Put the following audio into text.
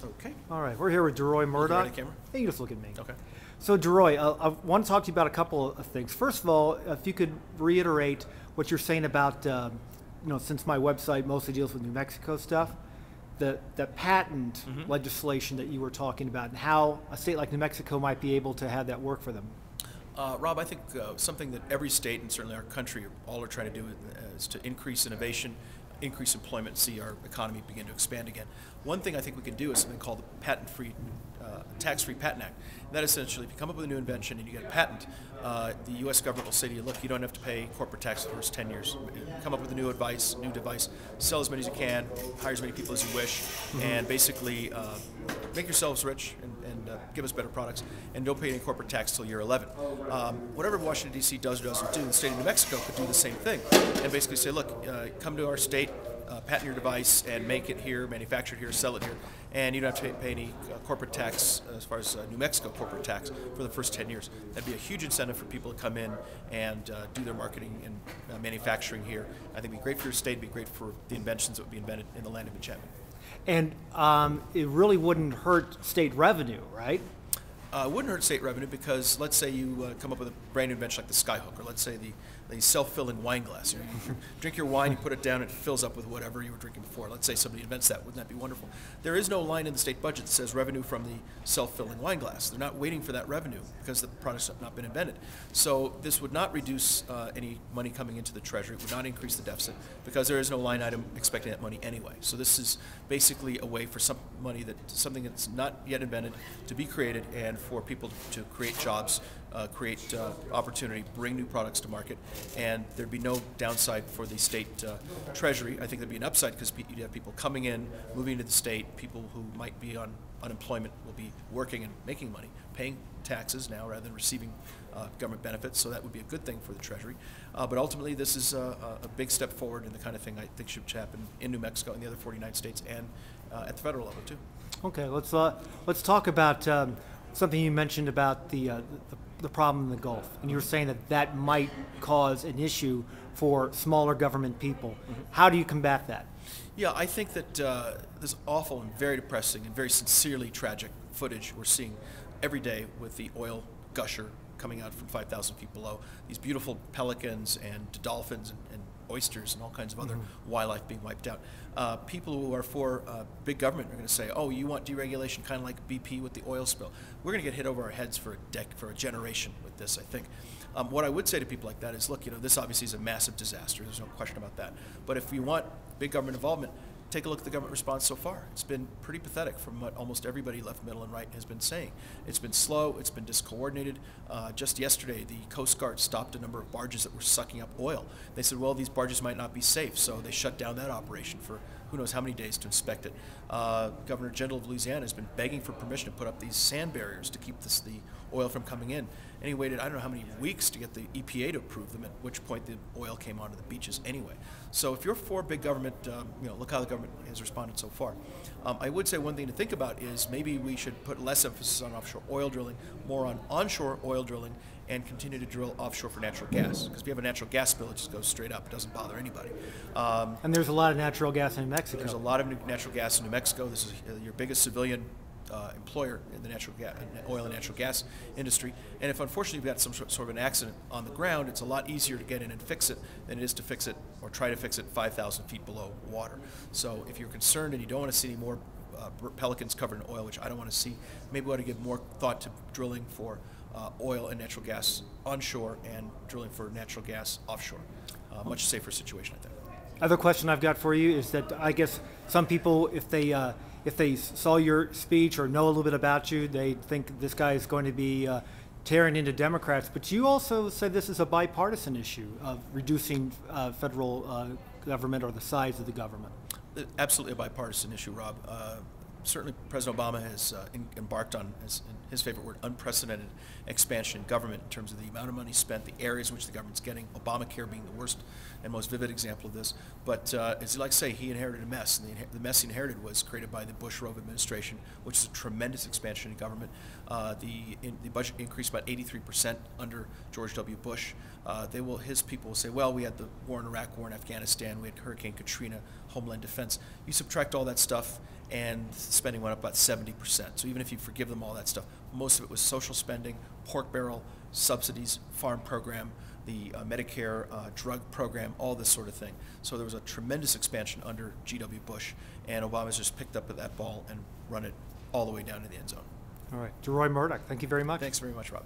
Okay. All right, we're here with Deroy Murdock. Right at camera? Hey, you just look at me. Okay. So, Deroy, I want to talk to you about a couple of things. First of all, if you could reiterate what you're saying about, since my website mostly deals with New Mexico stuff, the patent legislation that you were talking about, and how a state like New Mexico might be able to have that work for them. Rob, I think something that every state and certainly our country all are trying to do is to increase innovation, increase employment, see our economy begin to expand again. One thing I think we can do is something called the patent-free, tax-free patent act. And that essentially, if you come up with a new invention and you get a patent, the U.S. government will say to you, look, you don't have to pay corporate tax for the first 10 years. Come up with a new device, sell as many as you can, hire as many people as you wish, and basically make yourselves rich and give us better products, and don't pay any corporate tax till year 11. Whatever Washington, D.C. does or doesn't do, the state of New Mexico could do the same thing, and basically say, look, come to our state, patent your device, and make it here, manufacture it here, sell it here, and you don't have to pay any corporate tax as far as New Mexico corporate tax for the first 10 years. That'd be a huge incentive for people to come in and do their marketing and manufacturing here. I think it'd be great for your state, it'd be great for the inventions that would be invented in the land of enchantment. And it really wouldn't hurt state revenue, right? It wouldn't hurt state revenue because let's say you come up with a brand new invention like the Skyhook, or let's say the self-filling wine glass. You drink your wine, you put it down, it fills up with whatever you were drinking before. Let's say somebody invents that. Wouldn't that be wonderful? There is no line in the state budget that says revenue from the self-filling wine glass. They're not waiting for that revenue because the products have not been invented. So this would not reduce any money coming into the Treasury. It would not increase the deficit because there is no line item expecting that money anyway. So this is basically a way for something that's not yet invented to be created, and for people to create jobs, create opportunity, bring new products to market, and there'd be no downside for the state treasury. I think there'd be an upside because you'd have people coming in, moving into the state. People who might be on unemployment will be working and making money, paying taxes now rather than receiving government benefits, so that would be a good thing for the treasury. But ultimately, this is a big step forward in the kind of thing I think should happen in New Mexico and the other 49 states, and at the federal level too. Okay, let's talk about something you mentioned about the problem in the Gulf, and you were saying that might cause an issue for smaller government people. How do you combat that? Yeah, I think that this awful and very depressing and very sincerely tragic footage we're seeing every day with the oil gusher coming out from 5,000 feet below, these beautiful pelicans and dolphins and oysters and all kinds of other wildlife being wiped out. People who are for big government are going to say, oh, you want deregulation kind of like BP with the oil spill. We're going to get hit over our heads for a generation with this, I think. What I would say to people like that is, look, this obviously is a massive disaster. There's no question about that. But if you want big government involvement, take a look at the government response so far. It's been pretty pathetic from what almost everybody left, middle, and right has been saying. It's been slow, it's been discoordinated. Just yesterday, the Coast Guard stopped a number of barges that were sucking up oil. They said, well, these barges might not be safe, so they shut down that operation for who knows how many days to inspect it. Governor Jindal of Louisiana has been begging for permission to put up these sand barriers to keep the oil from coming in. And he waited, I don't know how many weeks to get the EPA to approve them, at which point the oil came onto the beaches anyway. So if you're for big government, look how the government has responded so far. I would say one thing to think about is maybe we should put less emphasis on offshore oil drilling, more on onshore oil drilling, and continue to drill offshore for natural gas. Because if you have a natural gas spill, it just goes straight up. It doesn't bother anybody. And there's a lot of natural gas in New Mexico. There's a lot of natural gas in New Mexico. This is your biggest civilian employer in the oil and natural gas industry. And if unfortunately you've got some sort of an accident on the ground, it's a lot easier to get in and fix it than it is to fix it or try to fix it 5,000 feet below water. So if you're concerned and you don't want to see any more pelicans covered in oil, which I don't want to see, maybe we ought to give more thought to drilling for oil and natural gas onshore and drilling for natural gas offshore. Much safer situation, I think. Other question I've got for you is that I guess some people, if they saw your speech or know a little bit about you, they think this guy is going to be tearing into Democrats. But you also say this is a bipartisan issue of reducing federal government or the size of the government. Absolutely a bipartisan issue, Rob. Certainly President Obama has embarked on, in his favorite word, unprecedented expansion in government in terms of the amount of money spent, the areas in which the government's getting, Obamacare being the worst and most vivid example of this. But as you like to say, he inherited a mess. And the mess he inherited was created by the Bush-Rove administration, which is a tremendous expansion in government. The budget increased about 83% under George W. Bush. His people will say, well, we had the war in Iraq, war in Afghanistan, we had Hurricane Katrina, Homeland Defense. You subtract all that stuff, and spending went up about 70%. So even if you forgive them all that stuff, most of it was social spending, pork barrel, subsidies, farm program, the Medicare drug program, all this sort of thing. So there was a tremendous expansion under G.W. Bush, and Obama's just picked up that ball and run it all the way down to the end zone. All right. Deroy Murdock, thank you very much. Thanks very much, Rob.